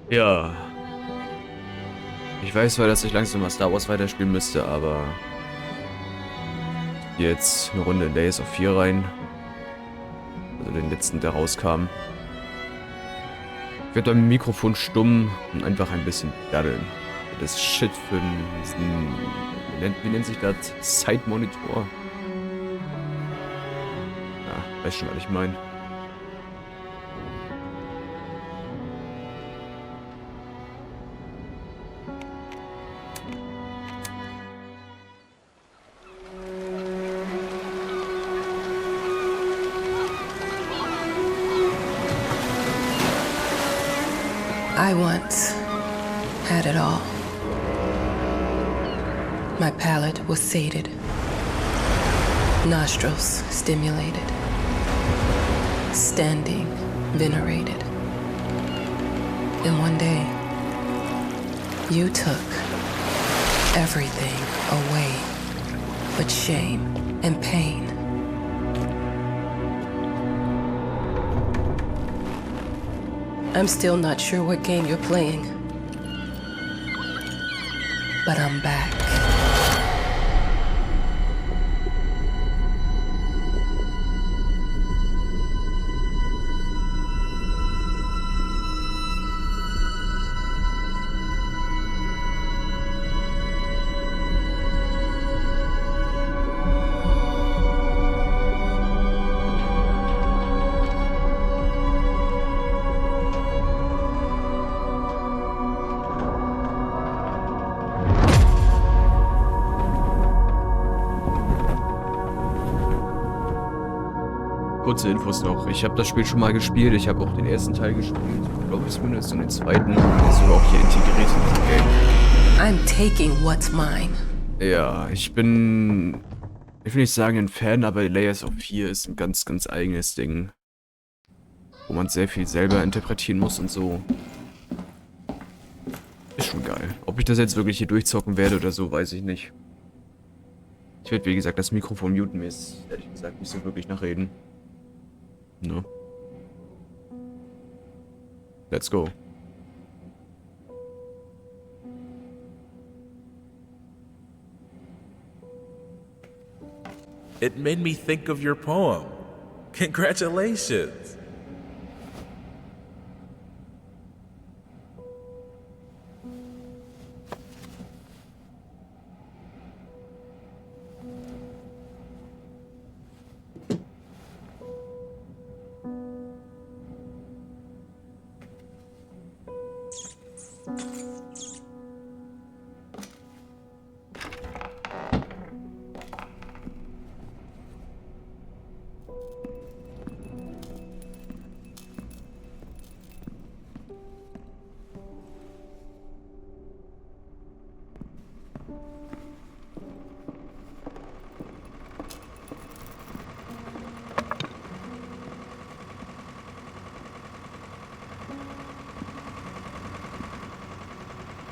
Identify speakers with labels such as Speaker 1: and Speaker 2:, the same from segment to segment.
Speaker 1: Ja, ich weiß zwar, dass ich langsam mal Star Wars weiterspielen müsste, aber jetzt eine Runde in Layers of 4 rein. Also den letzten, der rauskam. Ich werde beim Mikrofon stumm und einfach ein bisschen daddeln. Das Shit für diesen, wie nennt sich das? Side-Monitor? Ja, weiß schon, was ich meine.
Speaker 2: I once had it all. My palate was sated, nostrils stimulated, standing venerated. And one day, you took everything away but shame and pain. I'm still not sure what game you're playing, but I'm back.
Speaker 1: Kurze Infos noch. Ich habe das Spiel schon mal gespielt. Ich habe auch den ersten Teil gespielt. Ich glaube zumindest und den zweiten. Der ist sogar auch hier integriert in das Game.
Speaker 2: I'm taking what's mine.
Speaker 1: Ja, ich will nicht sagen ein Fan, aber Layers of 4 ist ein ganz, ganz eigenes Ding. Wo man sehr viel selber interpretieren muss und so. Ist schon geil. Ob ich das jetzt wirklich hier durchzocken werde oder so, weiß ich nicht. Ich werde, wie gesagt, das Mikrofon muten. Mir ist, ehrlich gesagt, nicht so wirklich nachreden. Ne? Let's go.
Speaker 3: It made me think of your poem. Congratulations.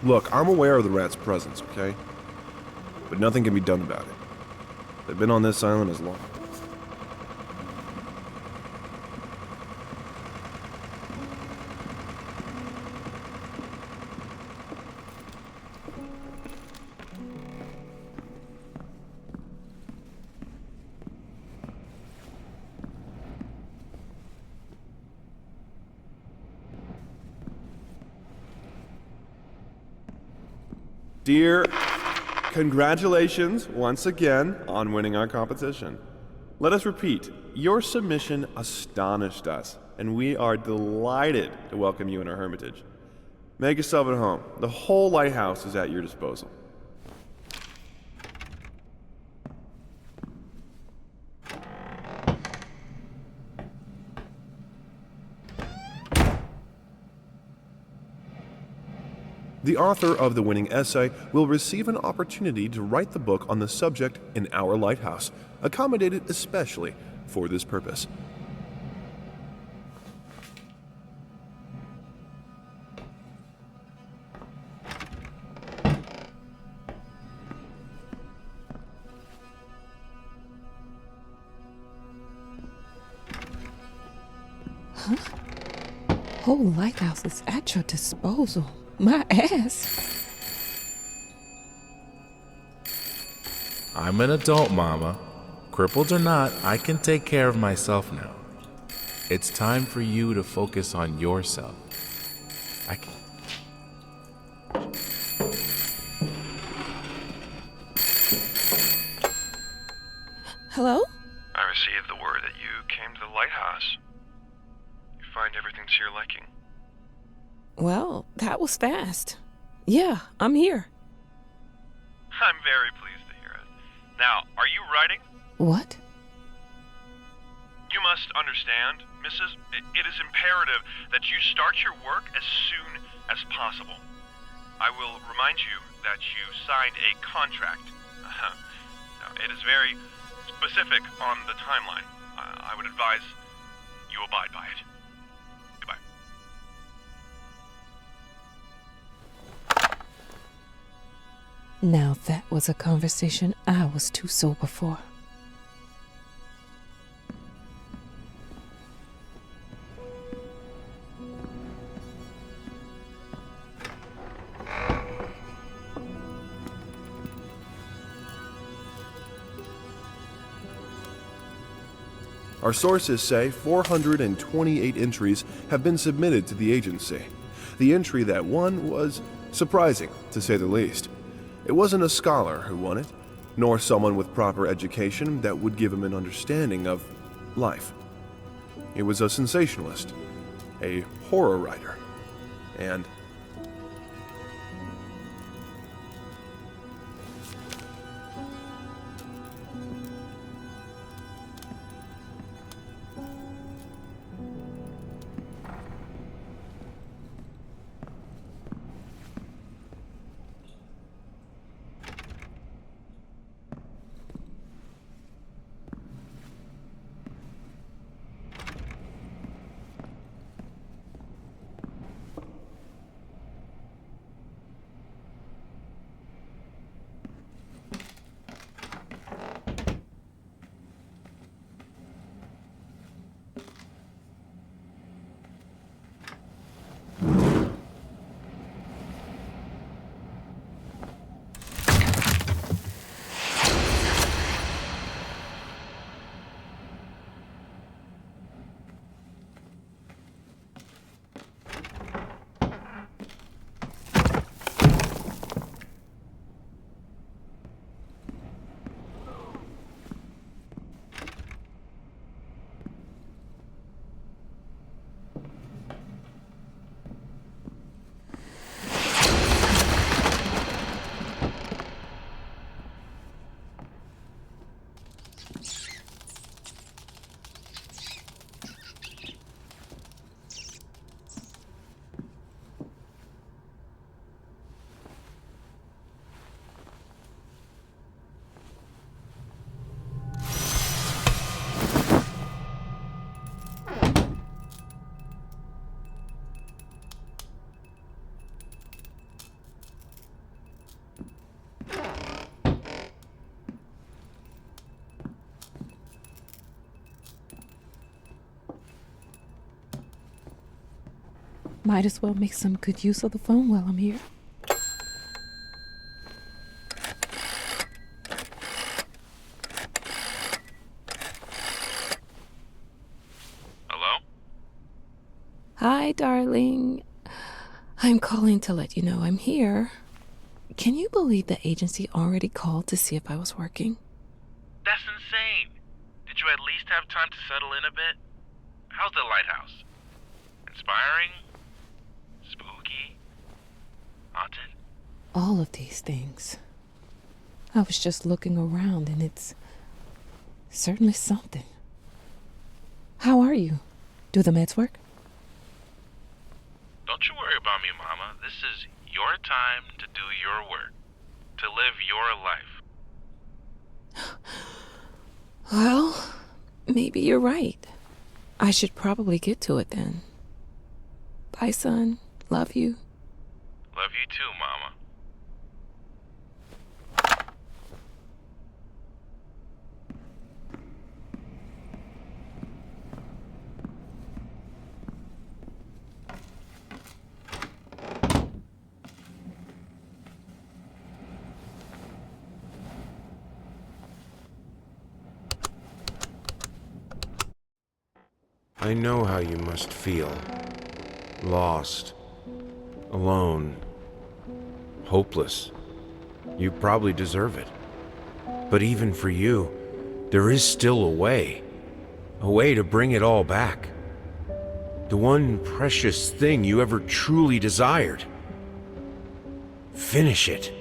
Speaker 4: Look, I'm aware of the rat's presence, okay? But nothing can be done about it. They've been on this island as long. Dear, congratulations once again on winning our competition. Let us repeat, your submission astonished us, and we are delighted to welcome you in our hermitage. Make yourself at home. The whole lighthouse is at your disposal. The author of the winning essay will receive an opportunity to write the book on the subject in our lighthouse, accommodated especially for this purpose.
Speaker 2: whole lighthouse is at your disposal. My ass.
Speaker 3: I'm an adult, Mama. Crippled or not, I can take care of myself now. It's time for you to focus on yourself. I can...
Speaker 2: Hello?
Speaker 5: I received the word that you came to the lighthouse. You find everything to your liking.
Speaker 2: Well, that was fast. Yeah, I'm here.
Speaker 5: I'm very pleased to hear it. Now, are you writing?
Speaker 2: What?
Speaker 5: You must understand, Mrs. It is imperative that you start your work as soon as possible. I will remind you that you signed a contract. Now, it is very specific on the timeline. I would advise you abide by it. Goodbye.
Speaker 2: Now that was a conversation I was too sober for.
Speaker 4: Our sources say 428 entries have been submitted to the agency. The entry that won was surprising, to say the least. It wasn't a scholar who won it, nor someone with proper education that would give him an understanding of life. It was a sensationalist, a horror writer, and
Speaker 2: Might as well make some good use of the phone while I'm here.
Speaker 5: Hello?
Speaker 2: Hi, darling. I'm calling to let you know I'm here. Can you believe the agency already called to see if I was working?
Speaker 3: That's insane. Did you at least have time to settle in a bit? How's the lighthouse? Inspiring? Spooky? Haunted?
Speaker 2: All of these things. I was just looking around and it's certainly something. How are you? Do the meds work?
Speaker 3: Don't you worry about me, Mama. This is your time to do your work. To live your life.
Speaker 2: Well, maybe you're right. I should probably get to it then. Bye, son. Love you.
Speaker 3: Love you too, Mama.
Speaker 6: I know how you must feel. Lost. Alone. Hopeless. You probably deserve it. But even for you, there is still a way. A way to bring it all back. The one precious thing you ever truly desired. Finish it.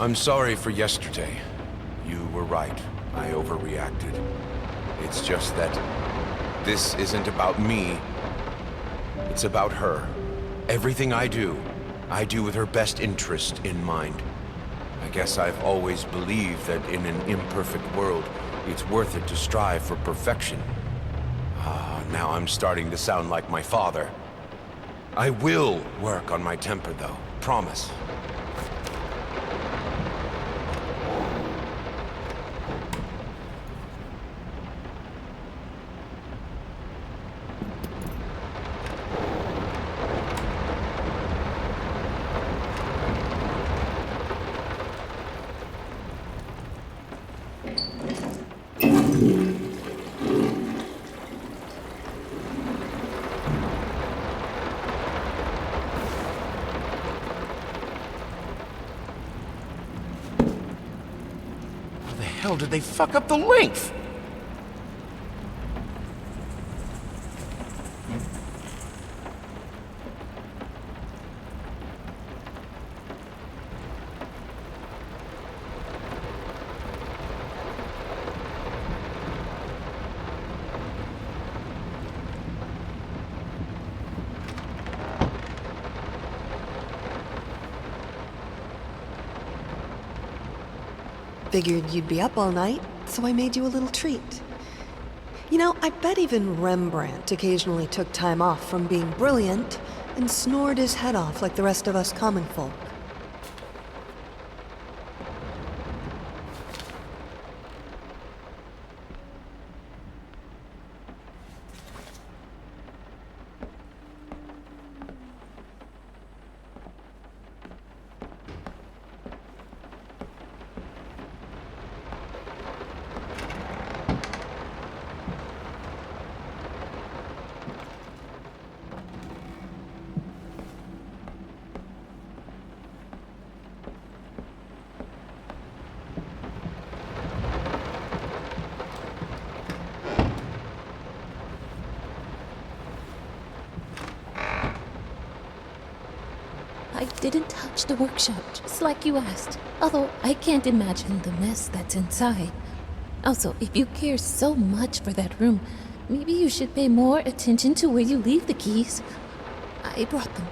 Speaker 6: I'm sorry for yesterday. You were right. I overreacted. It's just that this isn't about me. It's about her. Everything I do with her best interest in mind. I guess I've always believed that in an imperfect world, it's worth it to strive for perfection. Now I'm starting to sound like my father. I will work on my temper, though. Promise.
Speaker 7: How did they fuck up the length?
Speaker 8: Figured you'd be up all night, so I made you a little treat. You know, I bet even Rembrandt occasionally took time off from being brilliant and snored his head off like the rest of us common folk.
Speaker 2: I didn't touch the workshop, just like you asked. Although I can't imagine the mess that's inside. Also, if you care so much for that room, maybe you should pay more attention to where you leave the keys. I brought them.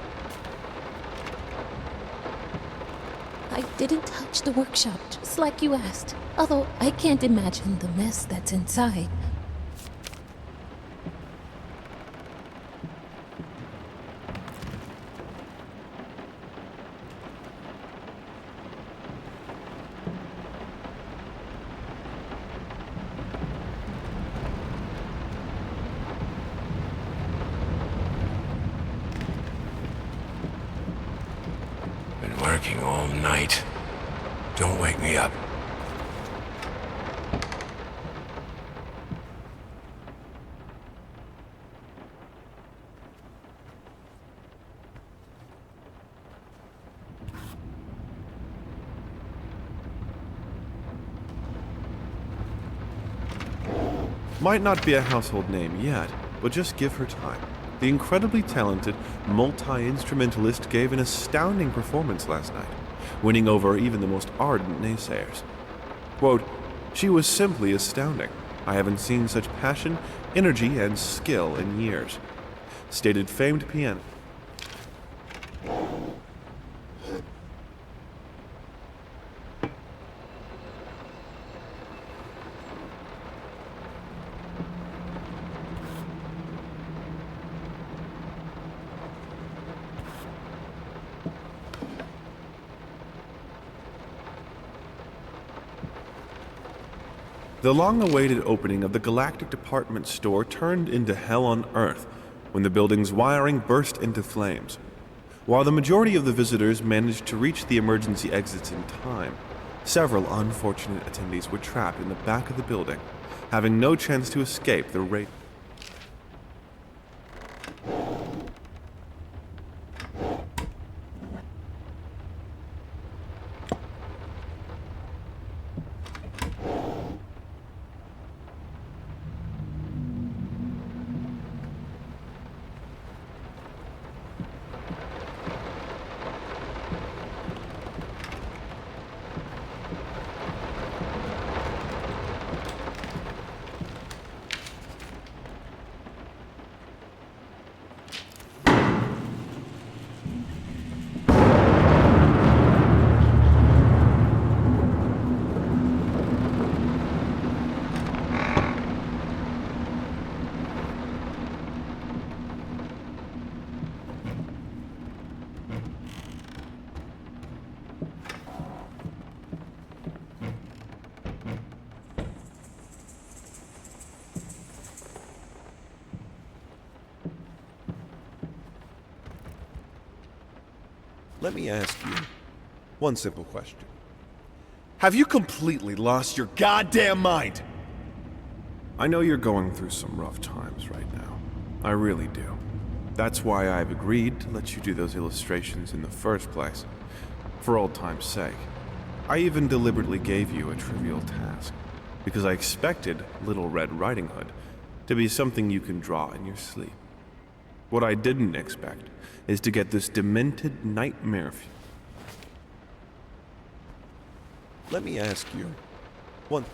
Speaker 2: I didn't touch the workshop, just like you asked. Although I can't imagine the mess that's inside.
Speaker 6: Been working all night. Don't wake me up.
Speaker 4: Might not be a household name yet, but just give her time. The incredibly talented multi-instrumentalist gave an astounding performance last night, winning over even the most ardent naysayers. Quote, "She was simply astounding. I haven't seen such passion, energy, and skill in years," stated famed pianist. The long-awaited opening of the Galactic Department Store turned into hell on Earth when the building's wiring burst into flames. While the majority of the visitors managed to reach the emergency exits in time, several unfortunate attendees were trapped in the back of the building, having no chance to escape the rate. Let me ask you one simple question. Have you completely lost your goddamn mind? I know you're going through some rough times right now. I really do. That's why I've agreed to let you do those illustrations in the first place. For old time's sake. I even deliberately gave you a trivial task, because I expected Little Red Riding Hood to be something you can draw in your sleep. What I didn't expect is to get this demented nightmare. Let me ask you one.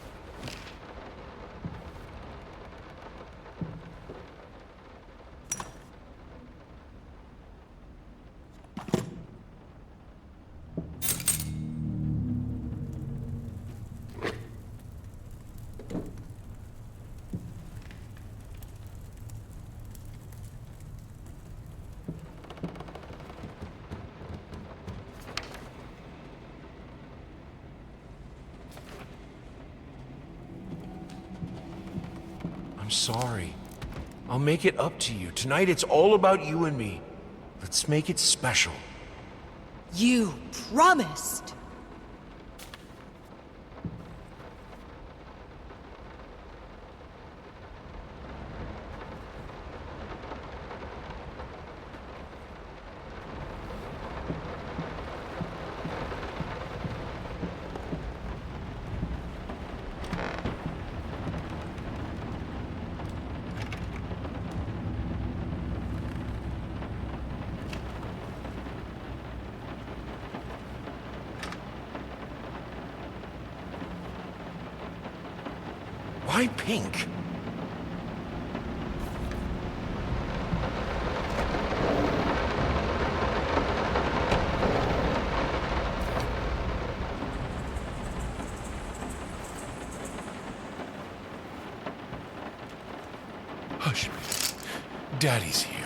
Speaker 7: I'm sorry. I'll make it up to you. Tonight it's all about you and me. Let's make it special.
Speaker 8: You promised!
Speaker 7: Why pink? Hush. Daddy's here.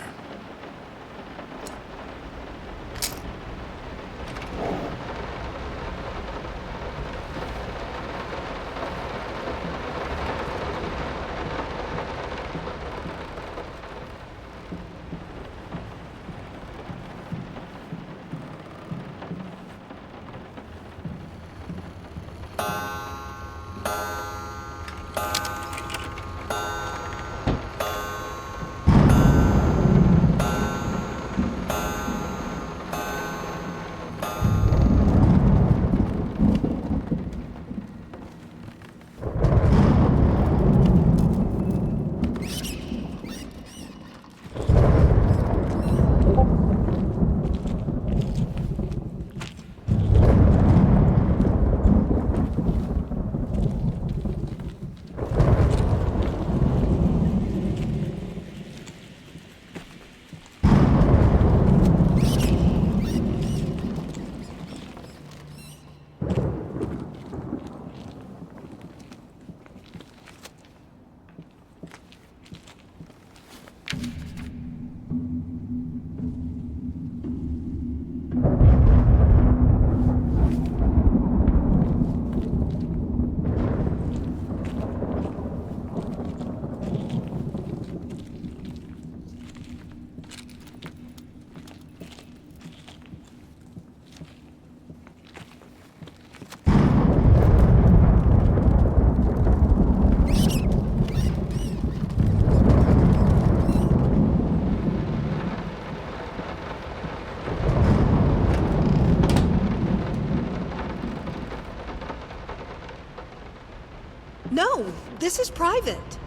Speaker 8: This is private.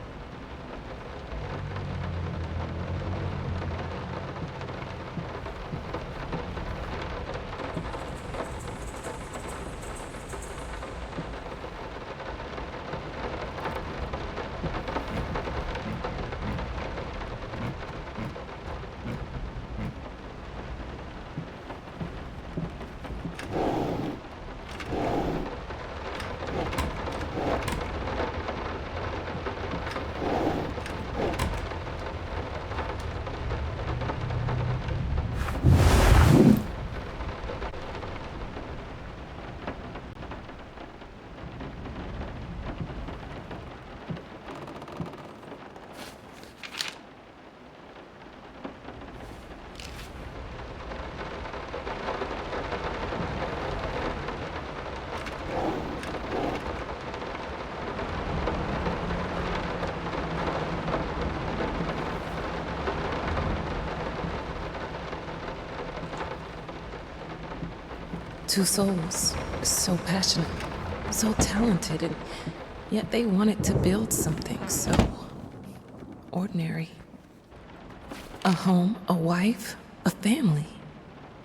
Speaker 2: Two souls, so passionate, so talented, and yet they wanted to build something so ordinary. A home, a wife, a family,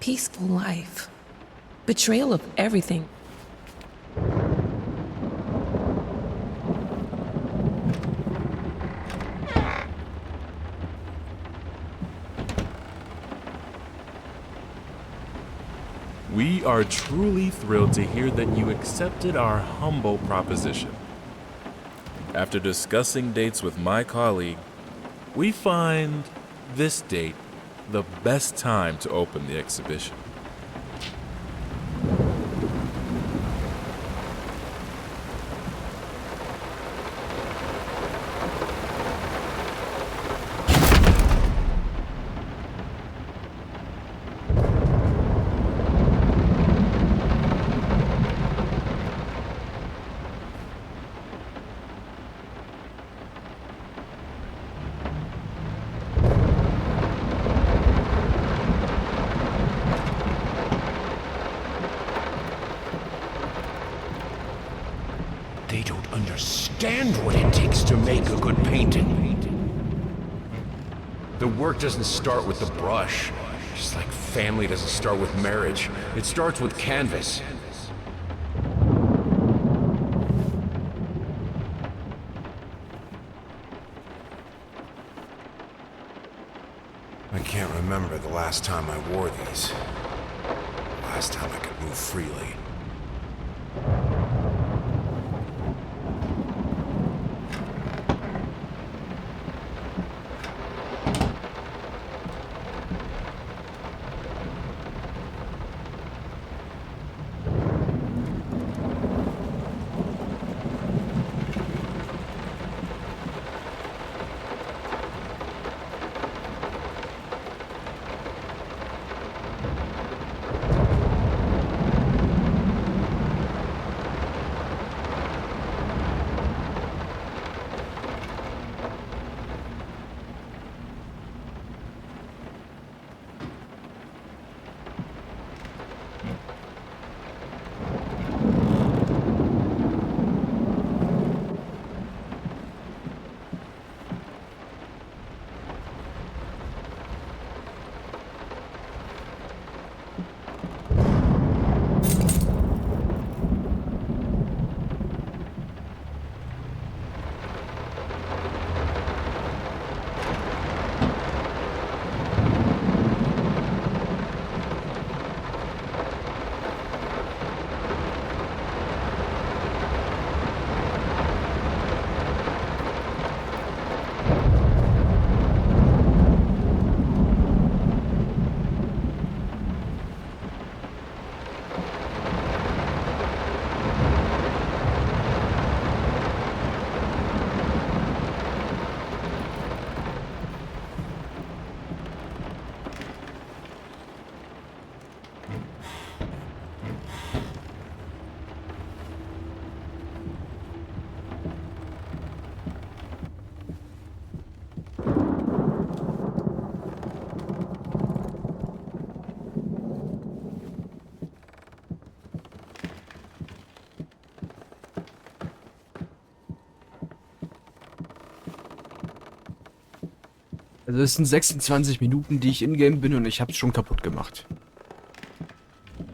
Speaker 2: peaceful life. Betrayal of everything.
Speaker 3: We are truly thrilled to hear that you accepted our humble proposition. After discussing dates with my colleague, we find this date the best time to open the exhibition.
Speaker 7: They don't understand what it takes to make a good painting. The work doesn't start with the brush. Just like family doesn't start with marriage. It starts with canvas. I can't remember the last time I wore these. Last time I could move freely.
Speaker 1: Also es sind 26 Minuten, die ich in-game bin und ich hab's schon kaputt gemacht.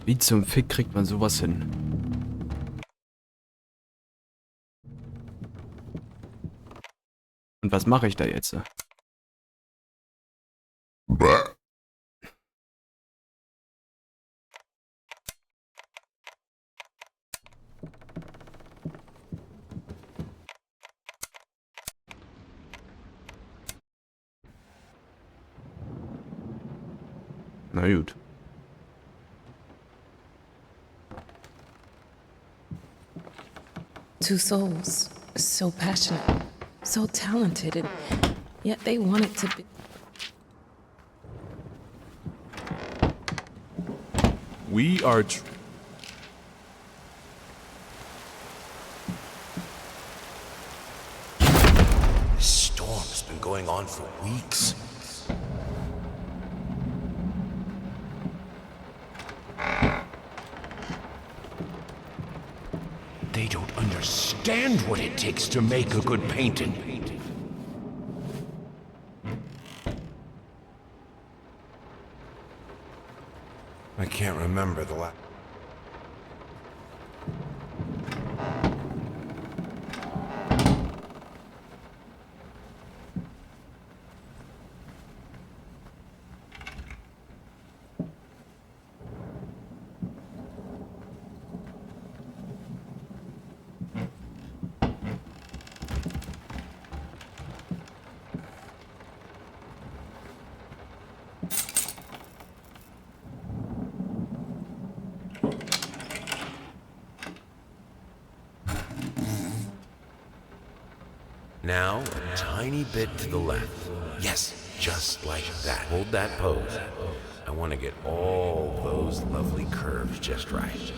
Speaker 1: Wie zum Fick kriegt man sowas hin? Und was mache ich da jetzt? Na gut.
Speaker 2: Two souls, so passionate, so talented, and yet they want it to be.
Speaker 3: We are
Speaker 7: This storm has been going on for weeks. They don't understand what it takes to make a good painting. I can't remember the last. Now, a tiny bit to the left. Yes, just like that. Hold that pose. I want to get all those lovely curves just right.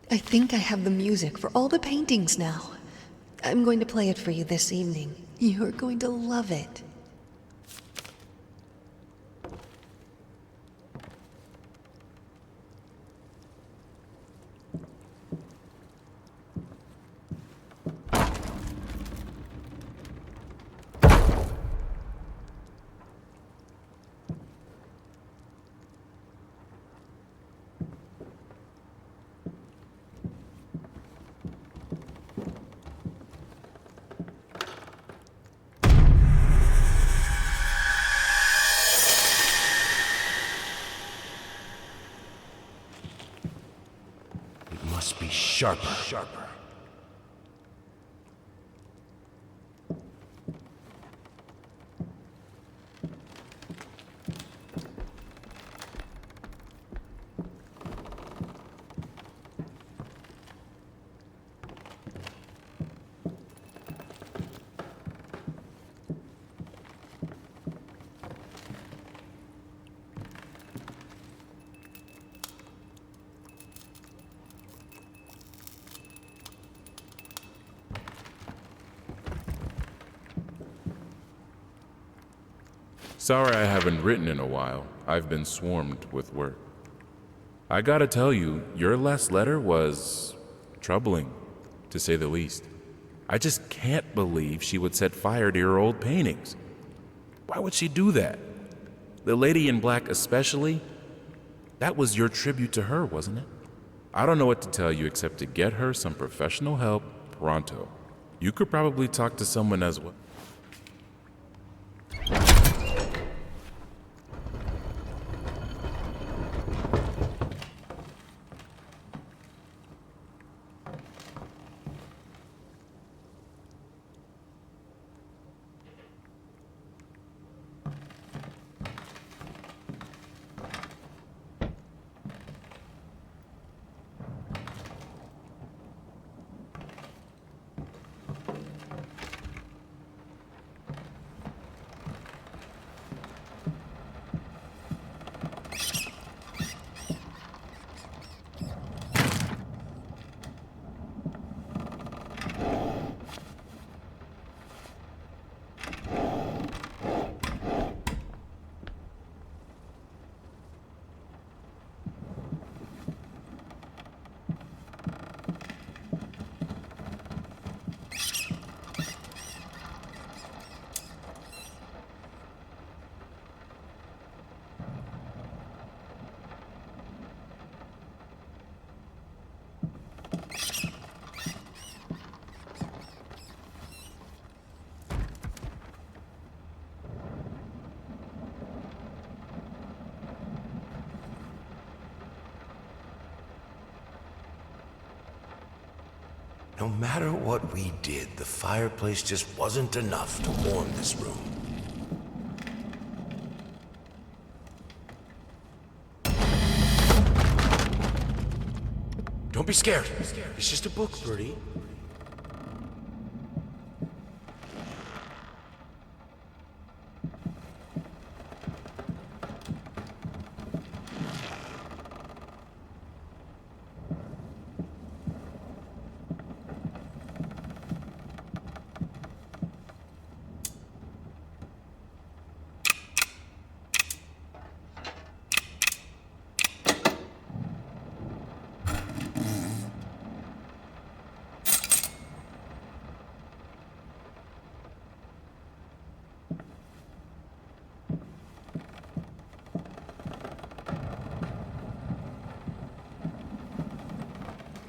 Speaker 8: I think I have the music for all the paintings now. I'm going to play it for you this evening. You're going to love it.
Speaker 7: Must be sharper.
Speaker 3: Sorry I haven't written in a while. I've been swarmed with work. I gotta tell you, your last letter was troubling, to say the least. I just can't believe she would set fire to your old paintings. Why would she do that? The lady in black especially? That was your tribute to her, wasn't it? I don't know what to tell you except to get her some professional help pronto. You could probably talk to someone as well.
Speaker 7: No matter what we did, the fireplace just wasn't enough to warm this room. Don't be scared. It's just a book, Bertie.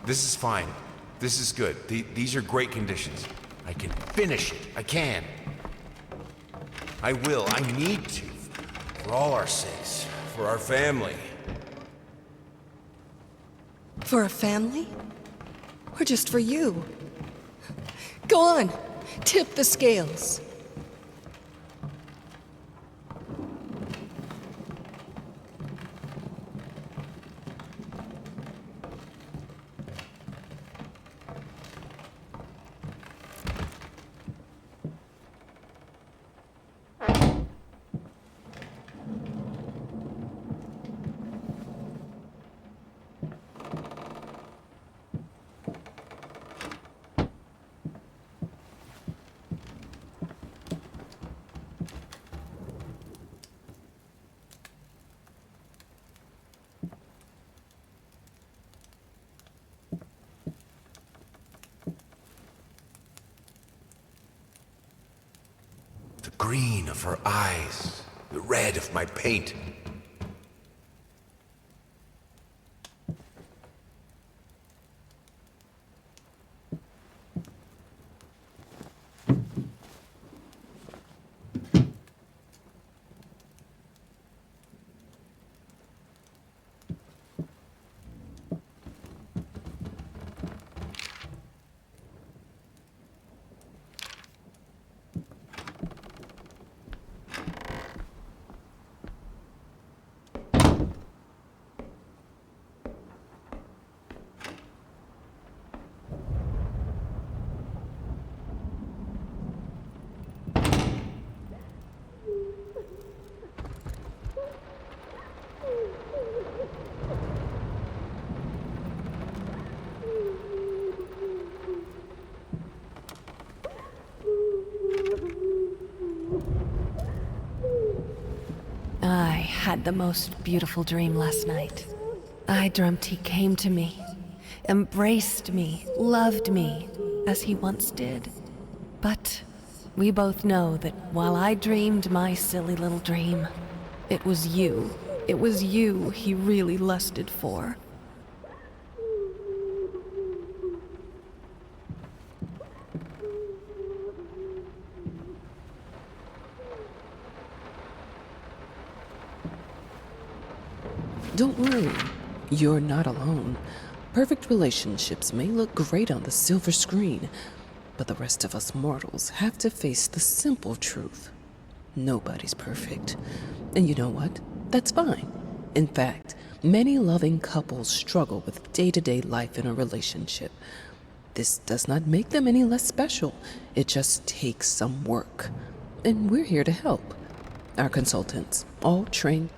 Speaker 7: This is fine. This is good. These are great conditions. I can finish it. I can. I will. I need to. For all our sakes. For our family.
Speaker 8: For a family? Or just for you? Go on. Tip the scales.
Speaker 7: The green of her eyes. The red of my paint.
Speaker 9: I had the most beautiful dream last night.
Speaker 8: I dreamt he came to me, embraced me, loved me, as he once did. But we both know that while I dreamed my silly little dream, it was you he really lusted for.
Speaker 9: Don't worry, you're not alone. Perfect relationships may look great on the silver screen, but the rest of us mortals have to face the simple truth. Nobody's perfect. And you know what? That's fine. In fact, many loving couples struggle with day-to-day life in a relationship. This does not make them any less special. It just takes some work. And we're here to help. Our consultants, all trained.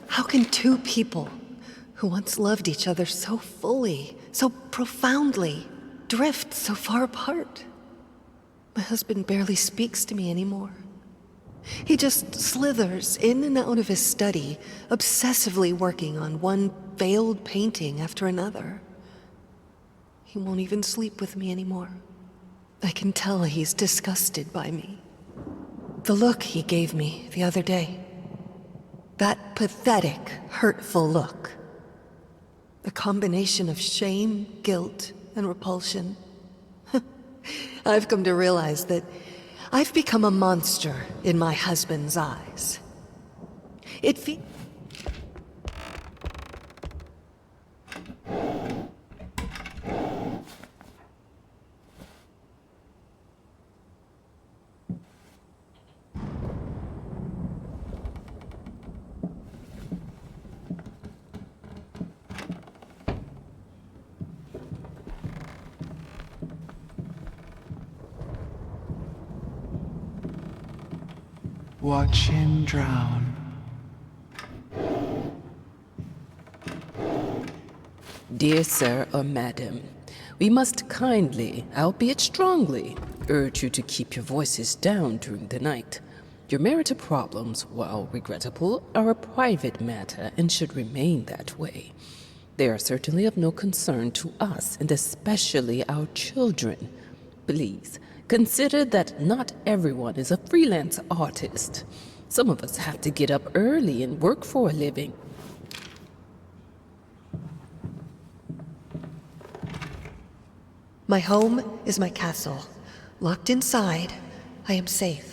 Speaker 8: How can two people who once loved each other so fully, so profoundly, drift so far apart? My husband barely speaks to me anymore. He just slithers in and out of his study, obsessively working on one failed painting after another. He won't even sleep with me anymore. I can tell he's disgusted by me. The look he gave me the other day. That pathetic, hurtful look. A combination of shame, guilt, and repulsion. I've come to realize that I've become a monster in my husband's eyes. It feels...
Speaker 10: Watch him drown.
Speaker 9: Dear sir or madam, we must kindly, albeit strongly, urge you to keep your voices down during the night. Your marital problems, while regrettable, are a private matter and should remain that way. They are certainly of no concern to us, and especially our children. Please, Consider that not everyone is a freelance artist. Some of us have to get up early and work for a living.
Speaker 8: My home is my castle. Locked inside, I am safe.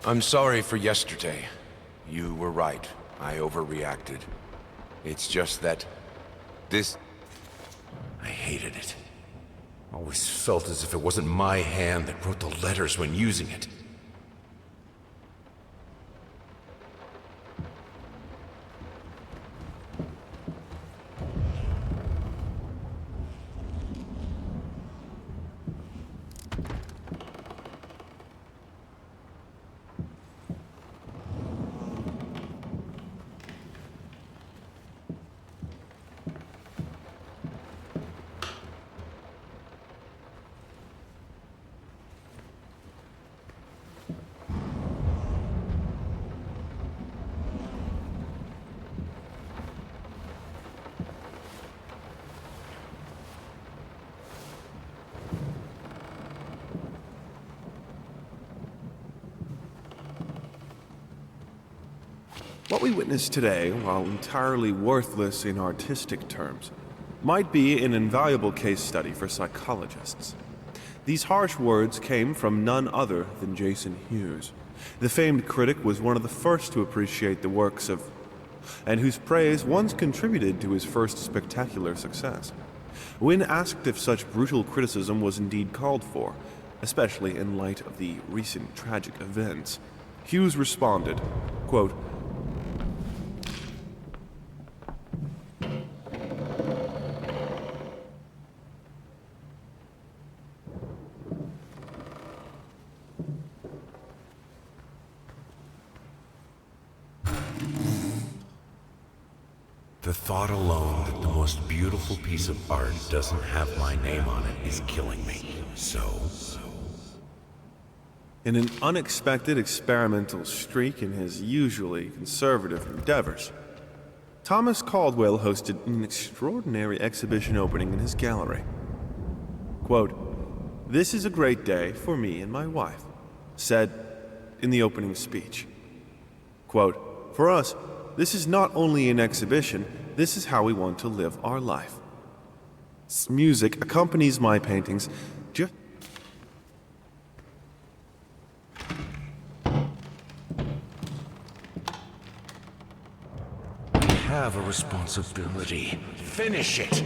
Speaker 6: I'm sorry for yesterday. You were right. I overreacted. It's just that this... I hated it. Always felt as if it wasn't my hand that wrote the letters when using it.
Speaker 4: What we witness today, while entirely worthless in artistic terms, might be an invaluable case study for psychologists. These harsh words came from none other than Jason Hughes. The famed critic was one of the first to appreciate the works of, and whose praise once contributed to his first spectacular success. When asked if such brutal criticism was indeed called for, especially in light of the recent tragic events, Hughes responded, quote,
Speaker 7: The thought alone that the most beautiful piece of art doesn't have my name on it is killing me. So...
Speaker 4: In an unexpected experimental streak in his usually conservative endeavors, Thomas Caldwell hosted an extraordinary exhibition opening in his gallery. Quote, "This is a great day for me and my wife," said in the opening speech. Quote, "For us, this is not only an exhibition, this is how we want to live our life. Music accompanies my paintings just..."
Speaker 7: I have a responsibility. Finish it!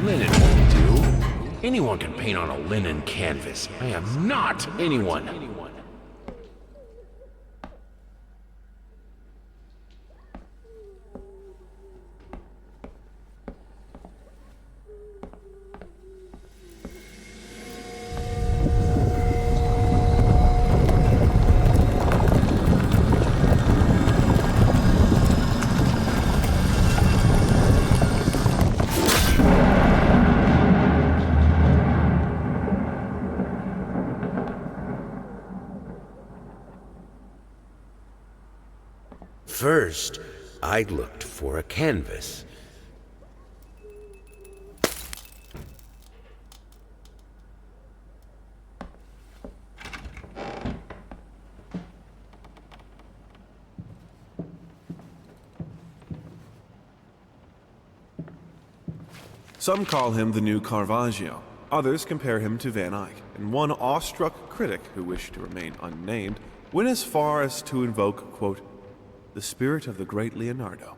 Speaker 7: Linen won't do. Anyone can paint on a linen canvas. I am not anyone.
Speaker 11: First, I looked for a canvas.
Speaker 4: Some call him the new Caravaggio. Others compare him to Van Eyck, and one awestruck critic who wished to remain unnamed went as far as to invoke, quote, the spirit of the great Leonardo.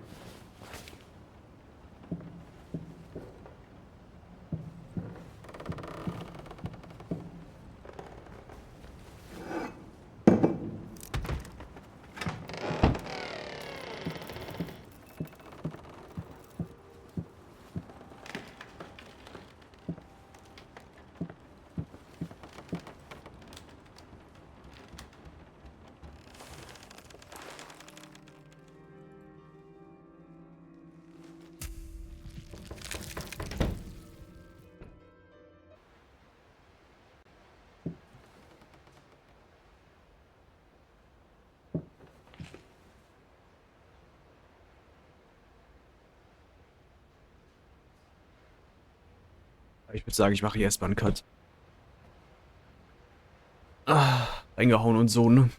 Speaker 1: Ich würde sagen, ich mache hier erstmal einen Cut. Reingehauen und so, ne?